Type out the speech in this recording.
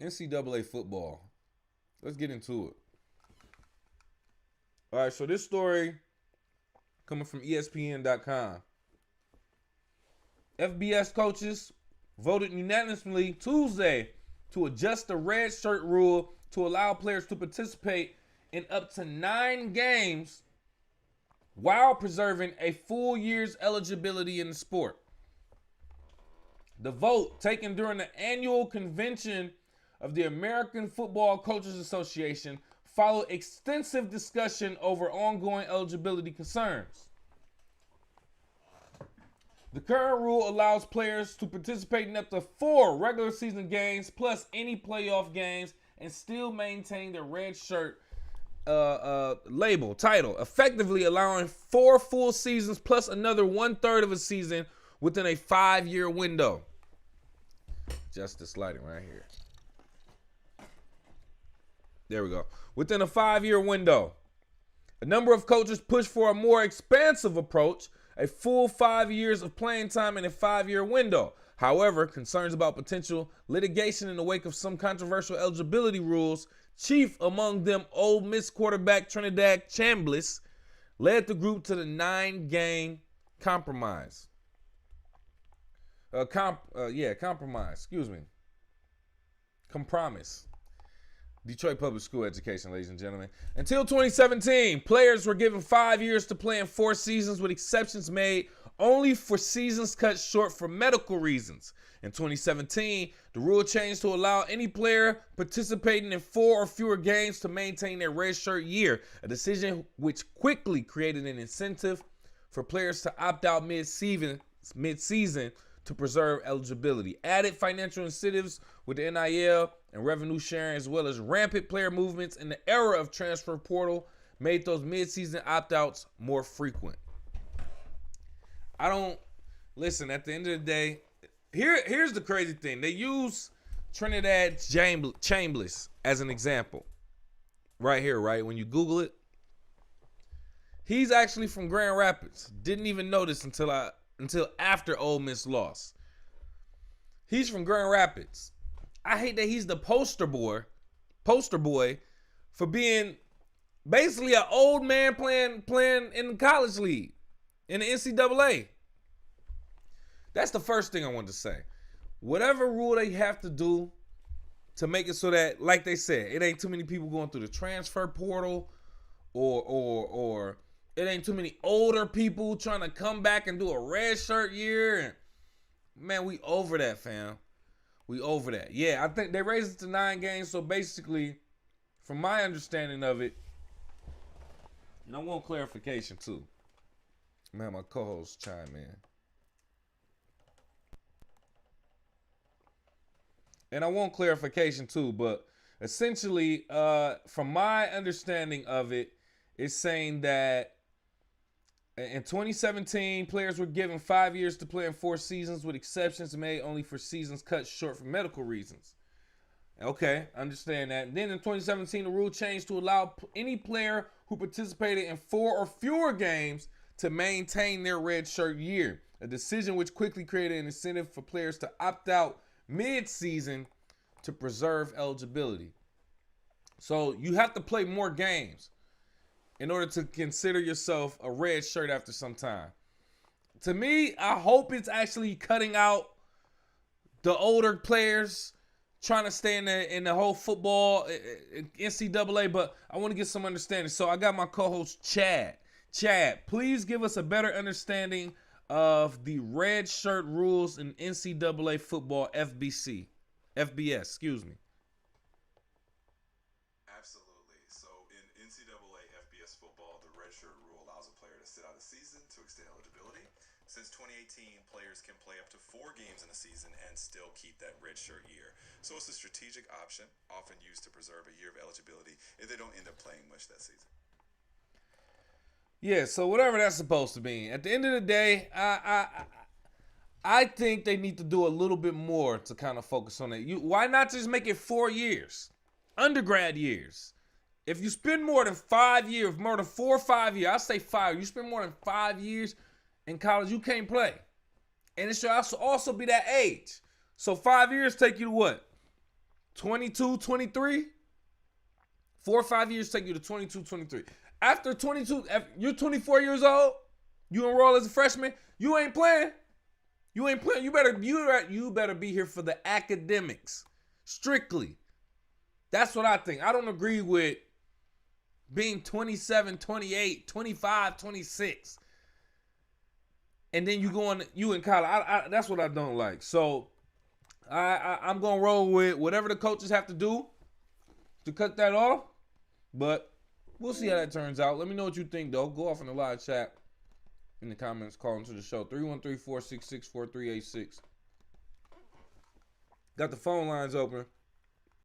NCAA football. Let's get into it. All right, so this story coming from ESPN.com. FBS coaches voted unanimously Tuesday to adjust the redshirt rule to allow players to participate in up to 9 games while preserving a full year's eligibility in the sport. The vote, taken during the annual convention of the American Football Coaches Association, followed extensive discussion over ongoing eligibility concerns. The current rule allows players to participate in up to 4 regular season games plus any playoff games and still maintain their red shirt title, effectively allowing 4 full seasons plus another 1/3 of a season within a 5-year window. Just the sliding right here. There we go. Within a 5-year window. A number of coaches push for a more expansive approach, a full 5 years of playing time in a 5-year window. However, concerns about potential litigation in the wake of some controversial eligibility rules, chief among them Ole Miss quarterback Trinidad Chambliss, led the group to the 9-game compromise. Compromise. Detroit Public School education, ladies and gentlemen. Until 2017, players were given 5 years to play in 4 seasons, with exceptions made only for seasons cut short for medical reasons. In 2017, the rule changed to allow any player participating in 4 or fewer games to maintain their redshirt year, a decision which quickly created an incentive for players to opt out mid-season to preserve eligibility. Added financial incentives with the NIL and revenue sharing, as well as rampant player movements in the era of transfer portal, made those mid-season opt-outs more frequent. Listen, at the end of the day, here's the crazy thing. They use Trinidad Chambliss as an example. Right here, right? When you Google it. He's actually from Grand Rapids. Didn't even notice until after Ole Miss lost. He's from Grand Rapids. I hate that he's the poster boy for being basically an old man playing in the college league, in the NCAA. That's the first thing I wanted to say. Whatever rule they have to do to make it so that, like they said, it ain't too many people going through the transfer portal, or it ain't too many older people trying to come back and do a red shirt year. And man, we over that, fam. We over that. Yeah, I think they raised it to 9 games. So basically, from my understanding of it, and I want clarification too. Man, my co-host chime in. And I want clarification too, but essentially, from my understanding of it, it's saying that in 2017, players were given 5 years to play in 4 seasons, with exceptions made only for seasons cut short for medical reasons. Okay, understand that. And then in 2017, the rule changed to allow any player who participated in 4 or fewer games to maintain their red shirt year, a decision which quickly created an incentive for players to opt out mid-season to preserve eligibility. So you have to play more games in order to consider yourself a red shirt after some time. To me, I hope it's actually cutting out the older players trying to stay in the whole football, NCAA, but I want to get some understanding. So I got my co-host, Chad. Chad, please give us a better understanding of the red shirt rules in NCAA football, FBS, excuse me. Absolutely. So in NCAA FBS football, the redshirt rule allows a player to sit out a season to extend eligibility. Since 2018, players can play up to 4 games in a season and still keep that redshirt year. So it's a strategic option, often used to preserve a year of eligibility if they don't end up playing much that season. Yeah, so whatever that's supposed to mean. At the end of the day, I think they need to do a little bit more to kind of focus on it. Why not just make it 4 years? Undergrad years. If you spend more than 5 years, more than 4 or 5 years, I say 5. You spend more than 5 years in college, you can't play. And it should also be that age. So 5 years take you to what? 22, 23. 4 or 5 years take you to 22, 23. After 22, you're 24 years old. You enroll as a freshman. You ain't playing. You ain't playing. You better be here for the academics. Strictly. That's what I think. I don't agree with being 27, 28, 25, 26. And then you in college. That's what I don't like. So I'm going to roll with whatever the coaches have to do to cut that off. But we'll see how that turns out. Let me know what you think, though. Go off in the live chat in the comments. Call into the show. 313-466-4386. Got the phone lines open.